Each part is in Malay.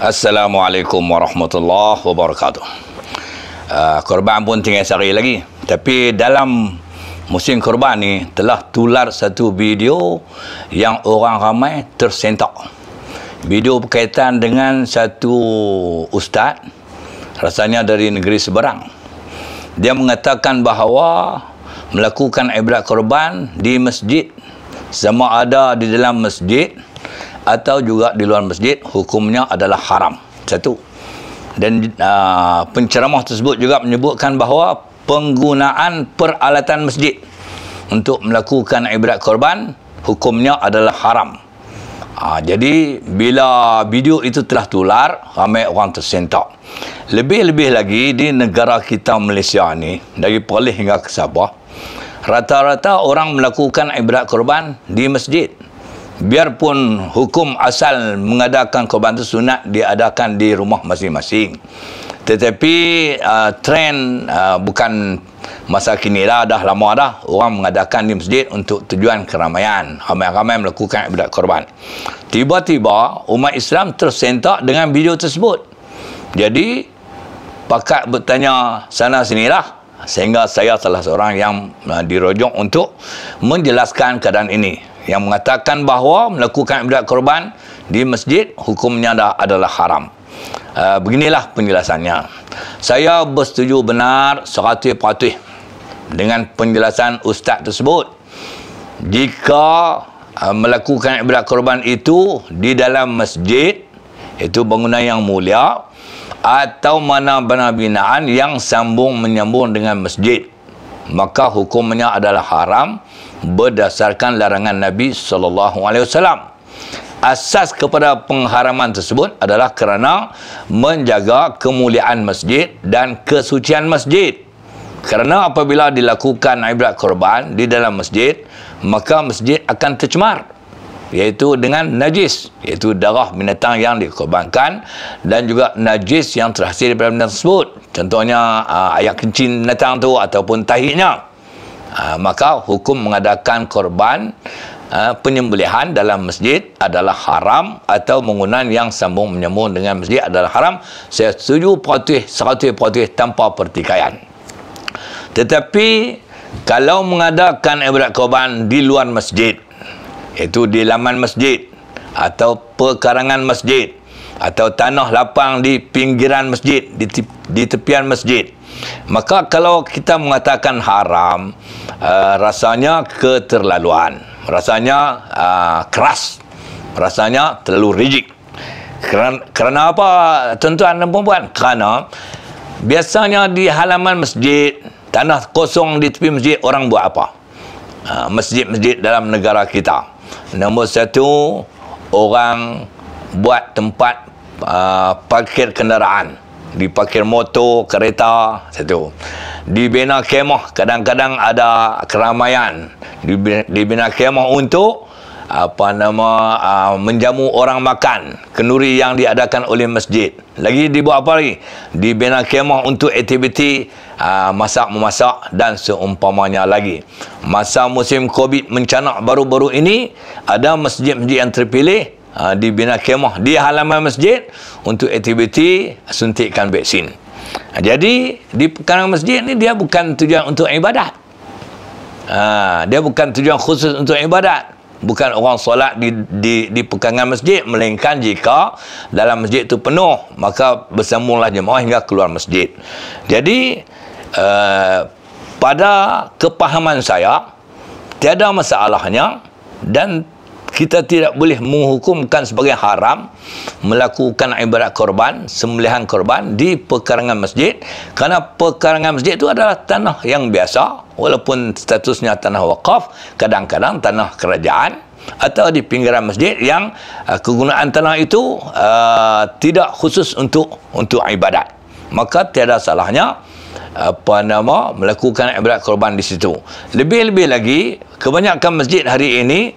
Assalamualaikum warahmatullahi wabarakatuh. Korban pun tinggal sehari lagi. Tapi dalam musim korban ni telah tular satu video yang orang ramai tersentak. Video berkaitan dengan satu ustaz, rasanya dari negeri seberang. Dia mengatakan bahawa melakukan ibadat korban di masjid, sama ada di dalam masjid atau juga di luar masjid, hukumnya adalah haram. Satu. Dan penceramah tersebut juga menyebutkan bahawa penggunaan peralatan masjid untuk melakukan ibadat korban, hukumnya adalah haram. Jadi bila video itu telah tular, ramai orang tersentak. Lebih-lebih lagi di negara kita Malaysia ni, dari Perlis hingga ke Sabah, rata-rata orang melakukan ibadat korban di masjid. Biarpun hukum asal mengadakan korban itu sunat diadakan di rumah masing-masing. Tetapi trend bukan masa kini dah lama dah, orang mengadakan di masjid untuk tujuan keramaian. Ramai-ramai melakukan ibadat korban. Tiba-tiba umat Islam tersentak dengan video tersebut. Jadi pakat bertanya sana sinilah, sehingga saya salah seorang yang dirujuk untuk menjelaskan keadaan ini, yang mengatakan bahawa melakukan ibadat korban di masjid hukumnya adalah haram. Beginilah penjelasannya. Saya bersetuju benar 100% dengan penjelasan ustaz tersebut. Jika melakukan ibadat korban itu di dalam masjid, itu bangunan yang mulia, atau mana-mana binaan yang sambung menyambung dengan masjid, maka hukumnya adalah haram berdasarkan larangan Nabi SAW. Asas kepada pengharaman tersebut adalah kerana menjaga kemuliaan masjid dan kesucian masjid. Kerana apabila dilakukan ibadat korban di dalam masjid, maka masjid akan tercemar, iaitu dengan najis, iaitu darah binatang yang dikorbankan dan juga najis yang terhasil daripada binatang tersebut. Contohnya air kencing binatang tu ataupun tahinya. Maka hukum mengadakan korban penyembelihan dalam masjid adalah haram, atau bangunan yang sambung menyambung dengan masjid adalah haram. Saya setuju 100% tanpa pertikaian. Tetapi kalau mengadakan ibadat korban di luar masjid, iaitu di laman masjid atau perkarangan masjid atau tanah lapang di pinggiran masjid, di tepian masjid, maka kalau kita mengatakan haram, rasanya keterlaluan, rasanya keras, rasanya terlalu rigid. Kerana apa, tuan-tuan dan puan-puan? Kerana biasanya di halaman masjid, tanah kosong di tepi masjid, orang buat apa? Masjid-masjid dalam negara kita, nombor satu, orang buat tempat parkir kenderaan, diparkir motor, kereta. Satu, dibina kemah, kadang-kadang ada keramaian, dibina kemah untuk menjamu orang makan, kenduri yang diadakan oleh masjid. Lagi dibuat apa lagi? Dibina kemah untuk aktiviti masak-memasak dan seumpamanya lagi. Masa musim Covid mencanak baru-baru ini, ada masjid-masjid yang terpilih dibina kemah di halaman masjid untuk aktiviti suntikan vaksin. Jadi di perkarangan masjid ni dia bukan tujuan untuk ibadat. Dia bukan tujuan khusus untuk ibadat. Bukan orang solat di perkarangan masjid, melainkan jika dalam masjid itu penuh, maka bersambunglah jemaah hingga keluar masjid. Jadi pada kepahaman saya, tiada masalahnya, dan kita tidak boleh menghukumkan sebagai haram melakukan ibadat korban, sembelihan korban di perkarangan masjid, kerana perkarangan masjid itu adalah tanah yang biasa, walaupun statusnya tanah wakaf, kadang-kadang tanah kerajaan, atau di pinggiran masjid yang kegunaan tanah itu tidak khusus untuk ibadat. Maka tiada salahnya melakukan ibadat korban di situ. Lebih-lebih lagi, kebanyakan masjid hari ini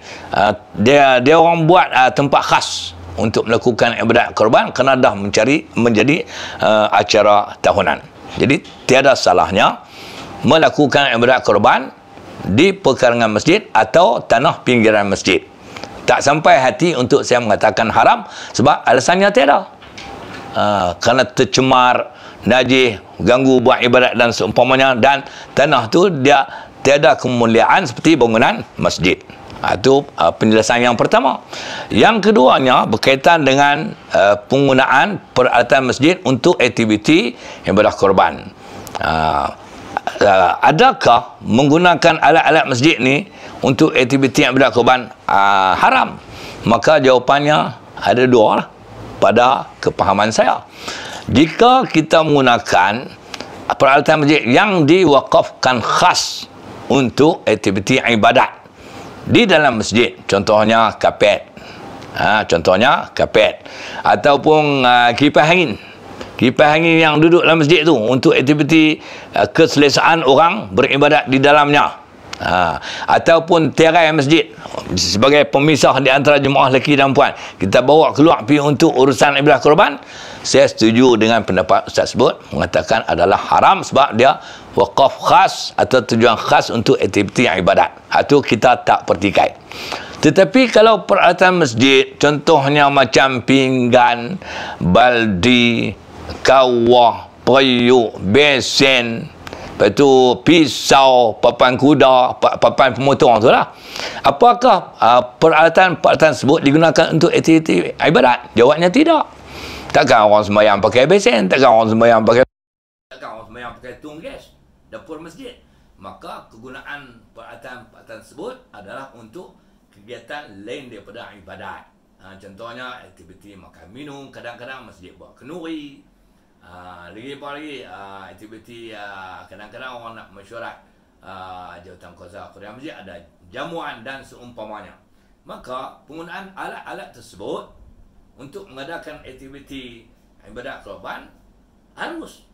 dia orang buat tempat khas untuk melakukan ibadat korban kerana dah menjadi acara tahunan. Jadi tiada salahnya melakukan ibadat korban di perkarangan masjid atau tanah pinggiran masjid. Tak sampai hati untuk saya mengatakan haram, sebab alasannya tiada. kerana tercemar, najis, ganggu buat ibadat dan seumpamanya, dan tanah tu dia tiada kemuliaan seperti bangunan masjid. Itu penjelasan yang pertama. Yang keduanya berkaitan dengan penggunaan peralatan masjid untuk aktiviti ibadah korban. Adakah menggunakan alat-alat masjid ni untuk aktiviti ibadah korban haram? Maka jawapannya ada dua lah pada kepahaman saya. Jika kita menggunakan peralatan masjid yang diwakafkan khas untuk aktiviti ibadat di dalam masjid, contohnya kapet, ataupun kipas angin yang duduk dalam masjid tu untuk aktiviti keselesaan orang beribadat di dalamnya, ataupun tirai masjid sebagai pemisah di antara jemaah lelaki dan puan, kita bawa keluar pergi untuk urusan ibadah korban. Saya setuju dengan pendapat Ustaz sebut, mengatakan adalah haram sebab dia wakaf khas atau tujuan khas untuk aktiviti ibadat. Itu kita tak pertikai. Tetapi kalau peralatan masjid, contohnya macam pinggan, baldi, kawah, periuk, besen, lepas tu pisau, papan kuda, papan pemotor tu lah. Apakah peralatan tersebut digunakan untuk aktiviti ibadat? Jawabnya tidak. Takkan orang sembahyang pakai besen, takkan orang sembahyang pakai tung gas dapur masjid. Maka kegunaan peralatan tersebut adalah untuk kegiatan lain daripada ibadat. Contohnya aktiviti makan minum, kadang-kadang masjid buat kenduri. Lagi aktiviti kadang-kadang orang nak mesyuarat jawatan kuasa Qur'an masjid, ada jamuan dan seumpamanya. Maka penggunaan alat-alat tersebut untuk mengadakan aktiviti ibadat korban harus,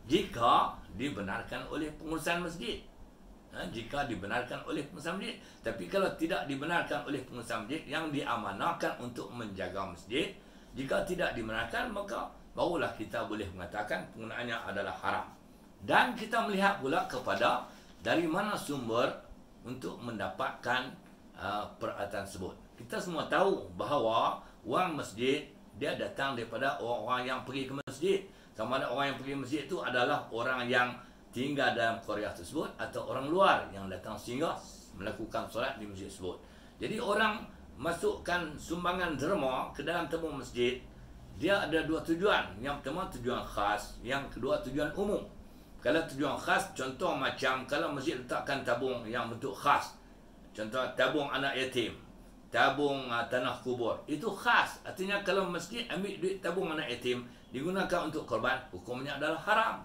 jika dibenarkan oleh pengurusan masjid. Jika dibenarkan oleh pengurusan masjid. Tapi kalau tidak dibenarkan oleh pengurusan masjid yang diamanahkan untuk menjaga masjid, jika tidak dibenarkan, maka barulah kita boleh mengatakan penggunaannya adalah haram. Dan kita melihat pula kepada dari mana sumber untuk mendapatkan peralatan tersebut. Kita semua tahu bahawa wang masjid dia datang daripada orang-orang yang pergi ke masjid. Sama ada orang yang pergi ke masjid itu adalah orang yang tinggal dalam qaryah tersebut atau orang luar yang datang singgah melakukan solat di masjid tersebut. Jadi orang masukkan sumbangan derma ke dalam tabung masjid, dia ada dua tujuan. Yang pertama tujuan khas, yang kedua tujuan umum. Kalau tujuan khas, contoh macam kalau masjid letakkan tabung yang bentuk khas, contoh tabung anak yatim, tabung tanah kubur, itu khas. Artinya kalau masjid ambil duit tabung anak yatim digunakan untuk korban, hukumnya adalah haram.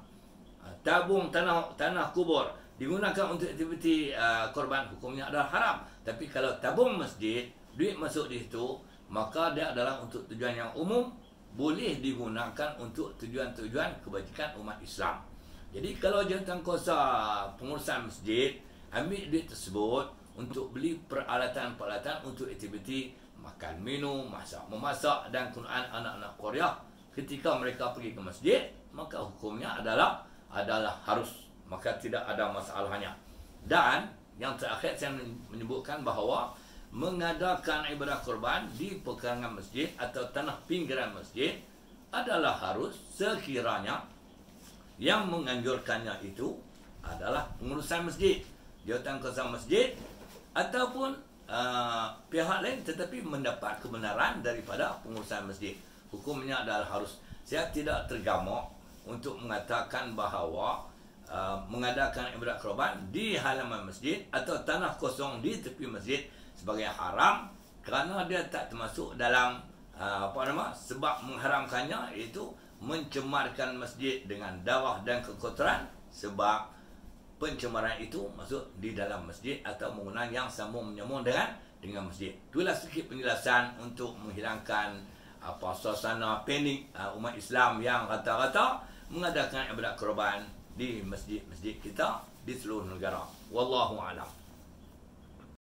Tabung tanah kubur digunakan untuk aktiviti korban, hukumnya adalah haram. Tapi kalau tabung masjid, duit masuk di situ, maka dia adalah untuk tujuan yang umum, boleh digunakan untuk tujuan-tujuan kebajikan umat Islam. Jadi kalau jawatankuasa pengurusan masjid ambil duit tersebut untuk beli peralatan-peralatan untuk aktiviti makan minum, memasak dan kegunaan anak-anak qaryah ketika mereka pergi ke masjid, maka hukumnya adalah harus, maka tidak ada masalahnya. Dan yang terakhir saya menyebutkan bahawa mengadakan ibadah korban di pekarangan masjid atau tanah pinggiran masjid adalah harus sekiranya yang menganjurkannya itu adalah pengurusan masjid, jawatankuasa masjid ataupun pihak lain, tetapi mendapat kebenaran daripada pengurusan masjid. Hukumnya adalah harus. Saya tidak tergamak untuk mengatakan bahawa mengadakan ibadat korban di halaman masjid atau tanah kosong di tepi masjid sebagai haram, kerana dia tak termasuk dalam sebab mengharamkannya, iaitu mencemarkan masjid dengan darah dan kekotoran, sebab pencemaran itu masuk di dalam masjid atau menggunakan yang sambung menyambung dengan masjid. Itulah sedikit penjelasan untuk menghilangkan suasana panik umat Islam yang rata-rata mengadakan ibadat korban di masjid-masjid kita di seluruh negara. Wallahu a'lam.